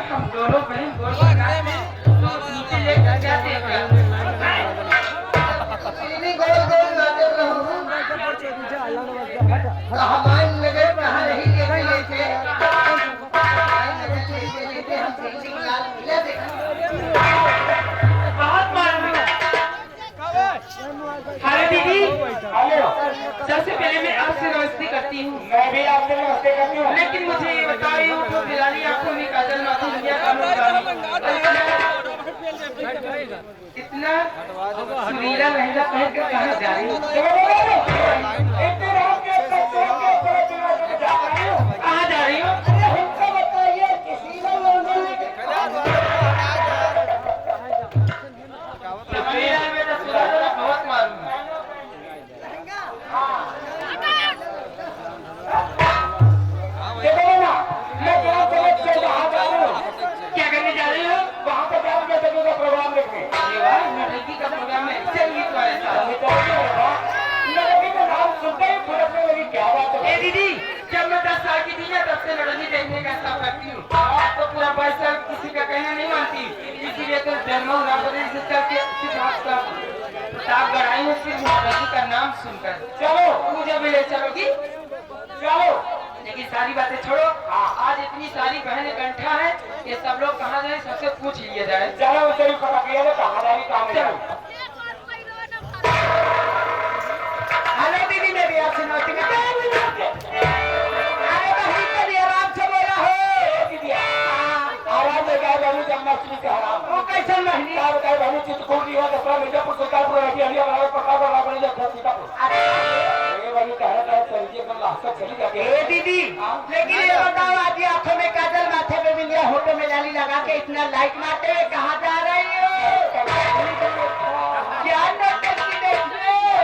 हम दोनों बहन गोल बनाते हैं तो नीचे लेकर जाते हैं क्या? इतनी गोल गोल नाचत रहूं कहाँ माइन लगे कहाँ नहीं लेके लेके हम पेंटिंग लाल किला देखा बहुत मालूम है। अरे दीदी, हेलो, सबसे पहले मैं आपसे नमस्ते करती हूँ, मैं भी आपसे नमस्ते करती हूँ। लेकिन मुझे ये बताइए तो बिलाली आंखों में काजल माथी दुनिया का इतना सुरीला लहंगा पहन कर कहाँ जा रही हो? इतनी रात के कहाँ जा रही हो? हमको बताइए किसी ने लोगों ने मेरा बेटा सुरीला बहुत मालूम है। देखो ना, मैं क्या समझ के वहाँ जा रही हूँ, क्या करने जा रही हो? वहाँ पे जाकर मैं सभी का प्रोग्राम देखने। अरे वाह, नौटंकी का प्रोग्राम है, चलिए तो ऐसा। लड़की का नाम सुनते ही फुटकने लगी, क्या बात है? ए दीदी, जब मैं 10 साल की थी ना तब से लड़की देखने का शौक रखती हूँ। तो पूरा 22 साल किसी का कहना नहीं मानती, इसीलिए तो जन्म राबरी से चलते किताब गढ़ाई है सिर्फ लड़की का नाम सुनकर। चलो, मुझे भी ले चलोगी? चलो। लेकिन सारी बातें छोड़ो, आज इतनी सारी बहनें इकट्ठा है, ये सब लोग कहाँ जाए सबसे पूछ लिया जाए। चलो, तेरी पता किया तो कहाँ जाएगी काम है? हेलो दीदी मेरी आपसे नमस्ते करते हैं अरे बहन कभी आराम से बोला हो आराम में क्या बहू जब मछली का हराम वो कैसे बहनी क्या बताए बहू चित्रकूट हुआ दसरा मिर्जापुर सुल्तानपुर रहती है हमारे पकड़ा बड़ा बड़ी जब सीतापुर ये बहू कह रहा है चलिए एकदम लास्ट चली जाती है ए दीदी लेकिन ये बताओ आज ये आंखों में काजल माथे पे बिंदिया होठों में लाली लगा के इतना लाइट मारते हुए कहाँ जा रही हो क्या नौटंकी देख रहे हो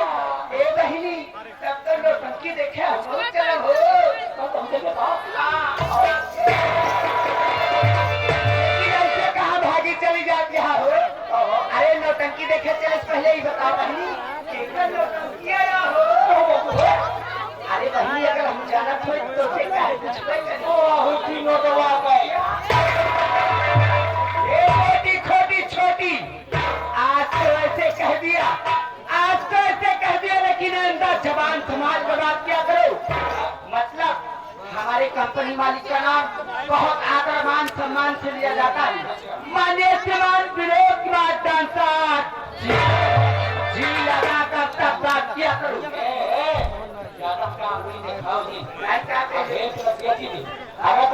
ए बहिनी तब तो नौटंकी देखे हो चलो हो लेकिन ऐसे कहाँ भागी चली जाती है हो अरे नौटंकी देखे चले पहले ही बताओ बहनी एकदम नौटंकी आया हो अरे बहनी अगर हम जाना तो से क्या है कुछ हुई नोटवा गई ये मोटी खोटी छोटी आज तो ऐसे कह दिया लेकिन अंदर जबान संभाल कर बात क्या करो मतलब हमारे कंपनी मालिक का नाम बहुत आदर मान सम्मान से लिया जाता है मान्य श्रीमान विनोद कुमार डांसर जी लगा कर तब बात किया करो ज्यादा काम नहीं दिखाओगी अगर